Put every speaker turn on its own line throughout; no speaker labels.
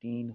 3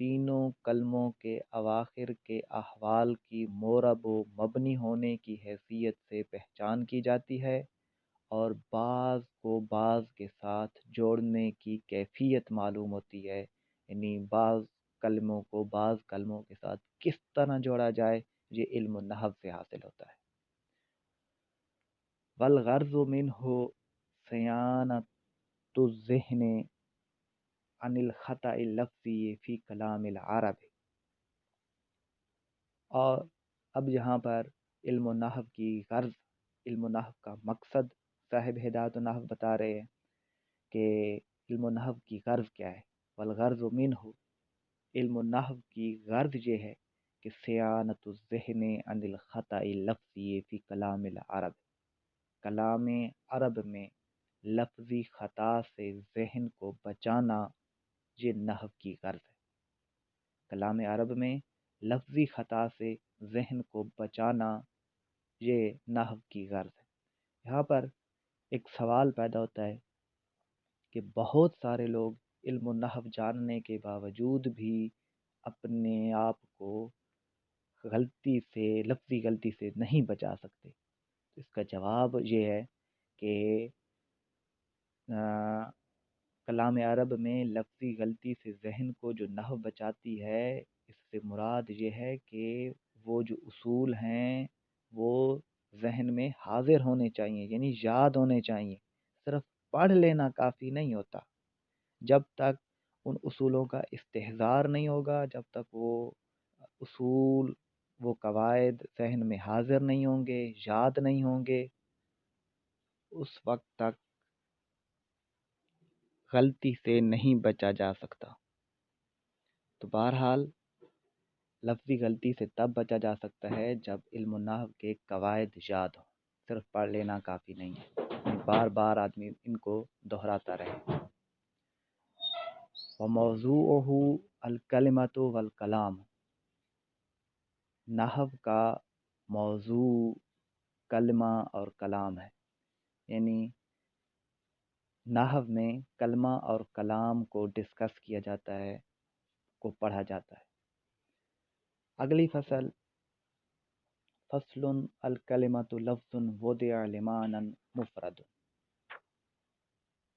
تینوں کلموں کے اواخر کے احوال کی مورب و مبنی ہونے کی حیثیت سے پہچان کی جاتی ہے، اور بعض کو بعض کے ساتھ جوڑنے کی کیفیت معلوم ہوتی ہے، یعنی بعض کلموں کو بعض کلموں کے ساتھ کس طرح جوڑا جائے، یہ علم النحو سے حاصل ہوتا ہے۔ والغرض منہ صیانۃ الذہن عن الخطأ اللفظی فی کلام العرب۔ اور اب یہاں پر علم النحو کی غرض، علم النحو کا مقصد صاحب ہدایت النحو بتا رہے ہیں کہ علم النحو کی غرض کیا ہے۔ والغرض منہ، علم النحو کی غرض یہ ہے کہ صیانۃ الذہن عن الخطأ اللفظی فی کلام العرب، کلام عرب میں لفظی خطا سے ذہن کو بچانا، یہ نحو کی غرض ہے۔ کلام عرب میں لفظی خطا سے ذہن کو بچانا، یہ نحو کی غرض ہے۔ یہاں پر ایک سوال پیدا ہوتا ہے کہ بہت سارے لوگ علم النحو جاننے کے باوجود بھی اپنے آپ کو غلطی سے، لفظی غلطی سے نہیں بچا سکتے۔ اس کا جواب یہ ہے کہ کلام عرب میں لفظی غلطی سے ذہن کو جو نحو بچاتی ہے، اس سے مراد یہ ہے کہ وہ جو اصول ہیں وہ ذہن میں حاضر ہونے چاہیے، یعنی یاد ہونے چاہیے۔ صرف پڑھ لینا کافی نہیں ہوتا، جب تک ان اصولوں کا استحضار نہیں ہوگا، جب تک وہ اصول، وہ قواعد ذہن میں حاضر نہیں ہوں گے، یاد نہیں ہوں گے، اس وقت تک غلطی سے نہیں بچا جا سکتا۔ تو بہرحال لفظی غلطی سے تب بچا جا سکتا ہے جب علم النحو کے قواعد یاد ہوں، صرف پڑھ لینا کافی نہیں ہے، بار بار آدمی ان کو دہراتا رہے۔ وموضوعہ الکلمۃ والکلام، نحو کا موضوع کلمہ اور کلام ہے، یعنی نحو میں کلمہ اور کلام کو ڈسکس کیا جاتا ہے، کو پڑھا جاتا ہے۔ اگلی فصل، فصل الکلمۃ لفظ وضع لمعنی مفرد،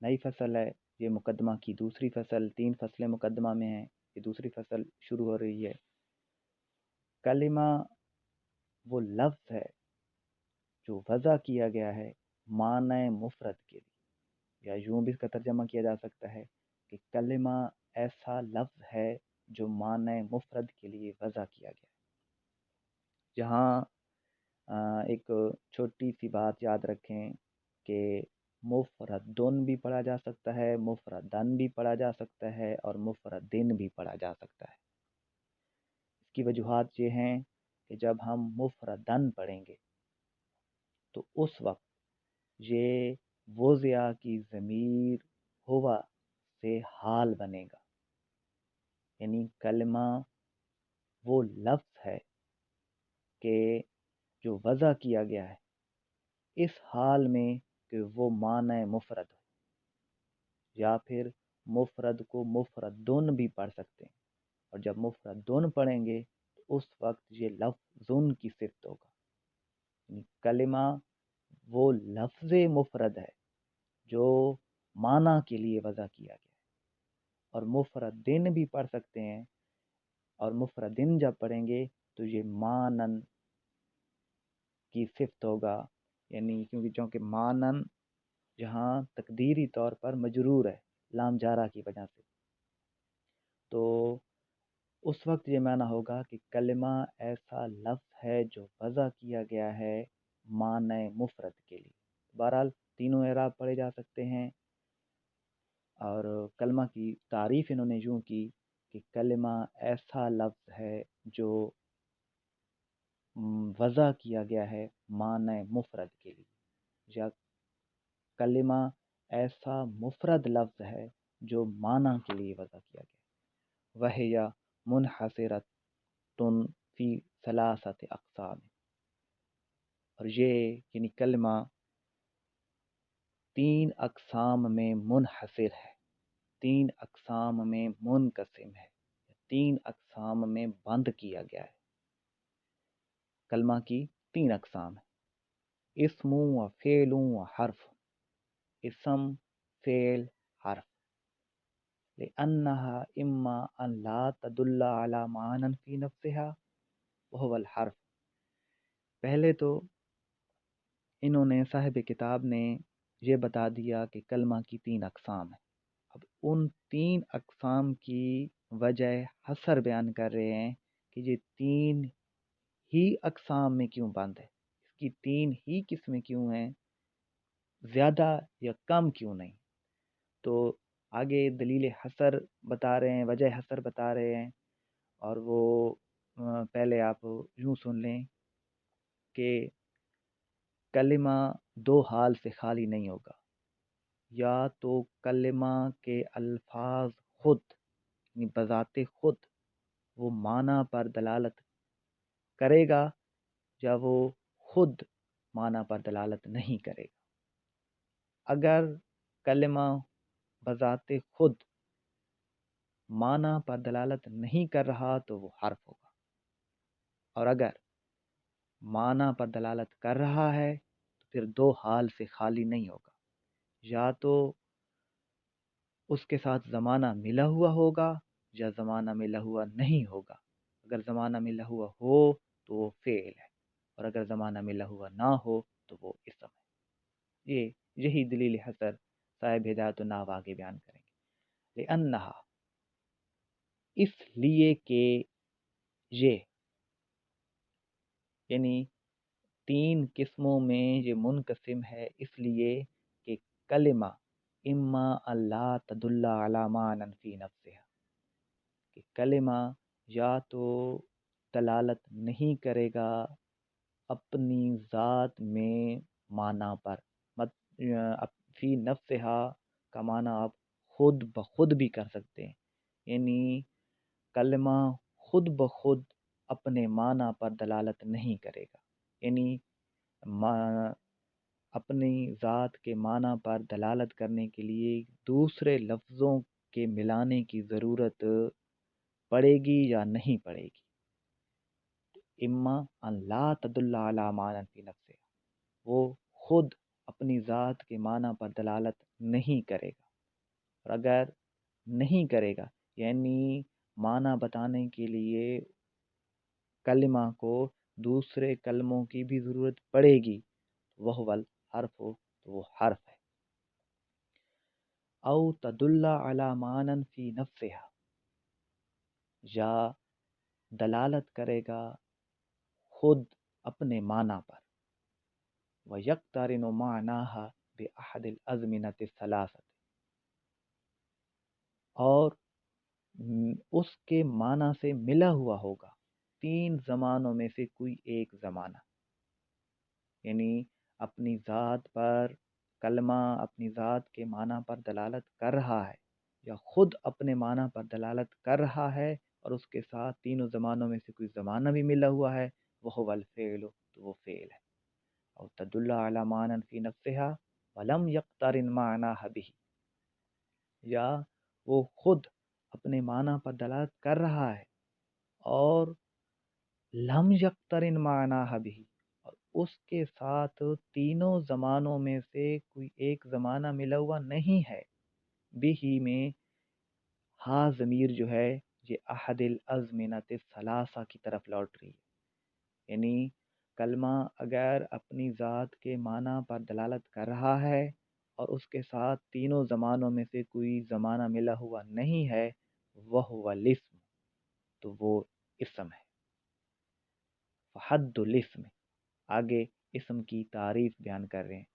نئی فصل ہے، یہ مقدمہ کی دوسری فصل، 3 فصلیں مقدمہ میں ہیں، یہ دوسری فصل شروع ہو رہی ہے۔ کلمہ وہ لفظ ہے جو وضع کیا گیا ہے معنی مفرد کے لیے، یا یوں بھی اس کا ترجمہ کیا جا سکتا ہے کہ کلمہ ایسا لفظ ہے جو معنی مفرد کے لیے وضع کیا گیا ہے۔ جہاں ایک چھوٹی سی بات یاد رکھیں کہ مفردن بھی پڑھا جا سکتا ہے، مفردن بھی پڑھا جا سکتا ہے، اور مفردن بھی پڑھا جا سکتا ہے۔ اس کی وجوہات یہ ہیں کہ جب ہم مفردن پڑھیں گے تو اس وقت یہ وضع کی ضمیر ہوا سے حال بنے گا، یعنی کلمہ وہ لفظ ہے کہ جو وضع کیا گیا ہے اس حال میں کہ وہ معنی مفرد ہو، یا پھر مفرد کو مفردن بھی پڑھ سکتے ہیں، اور جب مفردن پڑھیں گے تو اس وقت یہ لفظن کی صفت ہوگا، یعنی کلمہ وہ لفظ مفرد ہے جو معنی کے لیے وضع کیا گیا ہے، اور مفردن بھی پڑھ سکتے ہیں، اور مفردن جب پڑھیں گے تو یہ مانن کی صفت ہوگا، یعنی چونکہ مانن جہاں تقدیری طور پر مجرور ہے لام جارہ کی وجہ سے، تو اس وقت یہ معنی ہوگا کہ کلمہ ایسا لفظ ہے جو وضع کیا گیا ہے معنی مفرد کے لیے۔ بہرحال تینوں اعراب پڑھے جا سکتے ہیں، اور کلمہ کی تعریف انہوں نے یوں کی کہ کلمہ ایسا لفظ ہے جو وضع کیا گیا ہے معنی مفرد کے لیے، یا کلمہ ایسا مفرد لفظ ہے جو معنی کے لیے وضع کیا گیا ہے۔ وَهِيَ مُنْحَصِرَةٌ فِي ثَلَاثَةِ اقسام، اور یہ یعنی کلمہ 3 اقسام میں منحصر ہے، 3 اقسام میں منقسم ہے، 3 اقسام میں بند کیا گیا ہے۔ کلمہ کی 3 اقسام ہیں، اسم و فعل و حرف، اسم، فعل، حرف، لأنها اما ان لا تدل على معنى في نفسها وهو الحرف۔ پہلے تو انہوں نے صاحب کتاب نے یہ بتا دیا کہ کلمہ کی 3 اقسام ہیں۔ اب ان 3 اقسام کی وجہ حصر بیان کر رہے ہیں کہ یہ 3 ہی اقسام میں کیوں بند ہے، اس کی 3 ہی قسمیں کیوں ہیں، زیادہ یا کم کیوں نہیں۔ تو آگے دلیل حصر بتا رہے ہیں، وجہ حصر بتا رہے ہیں، اور وہ پہلے آپ یوں سن لیں کہ کلمہ 2 حال سے خالی نہیں ہوگا، یا تو کلمہ کے الفاظ خود یعنی بذات خود وہ معنی پر دلالت کرے گا، یا وہ خود معنی پر دلالت نہیں کرے گا۔ اگر کلمہ بذات خود معنی پر دلالت نہیں کر رہا تو وہ حرف ہوگا، اور اگر معنی پر دلالت کر رہا ہے تو پھر 2 حال سے خالی نہیں ہوگا، یا تو اس کے ساتھ زمانہ ملا ہوا ہوگا یا زمانہ ملا ہوا نہیں ہوگا۔ اگر زمانہ ملا ہوا ہو تو وہ فعل ہے، اور اگر زمانہ ملا ہوا نہ ہو تو وہ اسم ہے۔ یہی دلیل حصر صاحب ہدایت النحو آگے بیان کریں گے۔ لأنہا، اس لیے کہ یہ یعنی 3 قسموں میں یہ منقسم ہے، اس لیے کہ کلمہ اما اللہ تدل علی معنی فی نفسها، کہ کلمہ یا تو دلالت نہیں کرے گا اپنی ذات میں معنی پر، فی نفسها کا معنی آپ خود بخود بھی کر سکتے ہیں، یعنی کلمہ خود بخود اپنے معنی پر دلالت نہیں کرے گا، یعنی اپنی ذات کے معنی پر دلالت کرنے کے لیے دوسرے لفظوں کے ملانے کی ضرورت پڑے گی یا نہیں پڑے گی۔ اما ان لا تدل علی معنی فی نفسہ، وہ خود اپنی ذات کے معنی پر دلالت نہیں کرے گا، اور اگر نہیں کرے گا یعنی معنی بتانے کے لیے کلمہ کو دوسرے کلموں کی بھی ضرورت پڑے گی، وہ الحرف ہو تو وہ حرف ہے۔ او تدل علی معنی فی نفسها، یا دلالت کرے گا خود اپنے معنی پر، وَيَقْتَرِنُ مَعْنَاهَا بِأَحَدِ الْأَزْمِنَةِ الثَّلَاثَةِ، اور اس کے معنی سے ملا ہوا ہوگا 3 زمانوں میں سے کوئی ایک زمانہ، یعنی اپنی ذات پر کلمہ اپنی ذات کے معنی پر دلالت کر رہا ہے، یا خود اپنے معنی پر دلالت کر رہا ہے، اور اس کے ساتھ 3 زمانوں میں سے کوئی زمانہ بھی ملا ہوا ہے، وہ الفعل، تو وہ فعل ہے۔ او تدل علی معنی فی نفسها ولم یقترن معناها به، یا وہ خود اپنے معنی پر دلالت کر رہا ہے اور لم یقترن معناها به، اور اس کے ساتھ 3 زمانوں میں سے کوئی ایک زمانہ ملا ہوا نہیں ہے، بھی میں ہا ضمیر جو ہے یہ احد الازمنۃ الثلاثہ کی طرف لوٹ رہی ہے، یعنی کلمہ اگر اپنی ذات کے معنی پر دلالت کر رہا ہے اور اس کے ساتھ 3 زمانوں میں سے کوئی زمانہ ملا ہوا نہیں ہے، وہ الاسم، تو وہ اسم ہے۔ فحد الاسم، آگے اسم کی تعریف بیان کر رہے ہیں۔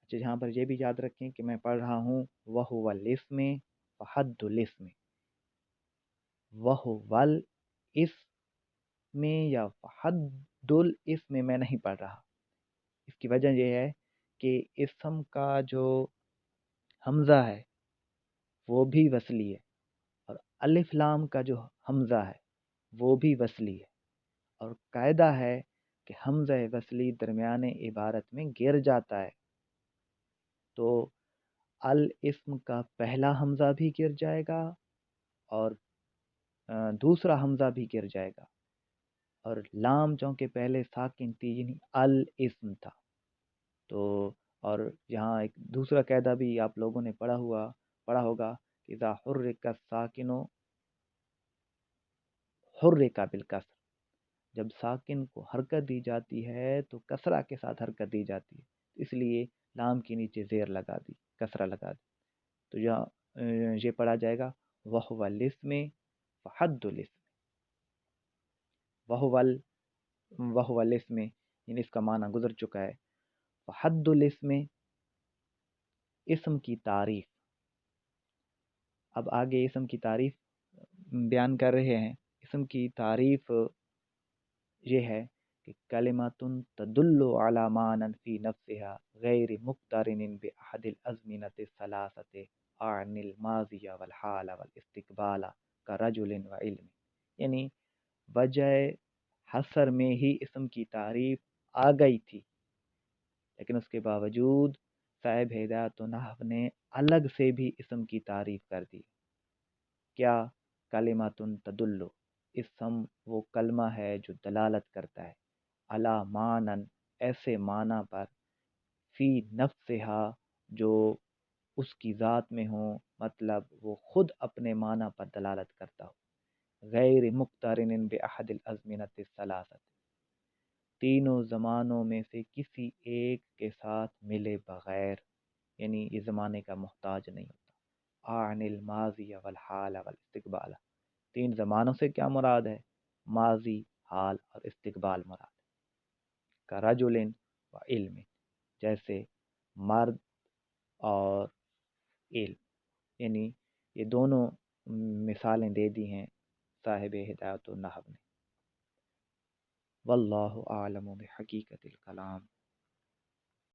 اچھا، جہاں پر یہ بھی یاد رکھیں کہ میں پڑھ رہا ہوں وہ الاسم فحد الاسم، وہ الاسم یا فحد الاسم میں نہیں پڑھ رہا۔ اس کی وجہ یہ ہے کہ اسم کا جو حمزہ ہے وہ بھی وصلی ہے، اور الف لام کا جو حمزہ ہے وہ بھی وصلی ہے، اور قاعدہ ہے کہ حمزہ وصلی درمیان عبارت میں گر جاتا ہے، تو الاسم کا پہلا حمزہ بھی گر جائے گا اور دوسرا حمزہ بھی گر جائے گا، اور لام چونکہ پہلے ساکن تھی یعنی الاسم تھا، تو اور یہاں ایک دوسرا قاعدہ بھی آپ لوگوں نے پڑھا ہوگا کہ اذا حرک الساکن حرک بالکسر، جب ساکن کو حرکت دی جاتی ہے تو کسرہ کے ساتھ حرکت دی جاتی ہے، اس لیے لام کے نیچے زیر لگا دی، کسرہ لگا دی، تو یہ پڑھا جائے گا وَهُوَ الاسم فحد الاسم، وَهُوَ الاسم یعنی اس کا معنی گزر چکا ہے، فحد الاسم اسم کی تعریف، اب آگے اسم کی تعریف بیان کر رہے ہیں۔ اسم کی تعریف یہ ہے کہ کلمۃ تدل علی معنی فی نفسها غیر مقترن باحد الازمنۃ الثلاثۃ عن الماضی والحال والاستقبال کرجل وعلم، یعنی وجہ حصر میں ہی اسم کی تعریف آ گئی تھی، لیکن اس کے باوجود صاحب ہدایت و نحو نے الگ سے بھی اسم کی تعریف کر دی۔ کیا؟ کلمۃ تدل، اسم وہ کلمہ ہے جو دلالت کرتا ہے، علی معنی ایسے معنی پر، فی نفسہا جو اس کی ذات میں ہوں، مطلب وہ خود اپنے معنی پر دلالت کرتا ہو، غیر مقترن باحد الازمنۃ الثلاثۃ، تینوں زمانوں میں سے کسی ایک کے ساتھ ملے بغیر، یعنی یہ زمانے کا محتاج نہیں ہوتا، عن الماضی والحال والاستقبال، تین زمانوں سے کیا مراد ہے؟ ماضی، حال اور استقبال مراد ہے، کرجل و علم، جیسے مرد اور علم، یعنی یہ دونوں مثالیں دے دی ہیں صاحب ہدایت و نحو نے۔ واللہ اعلم بحقیقت الکلام۔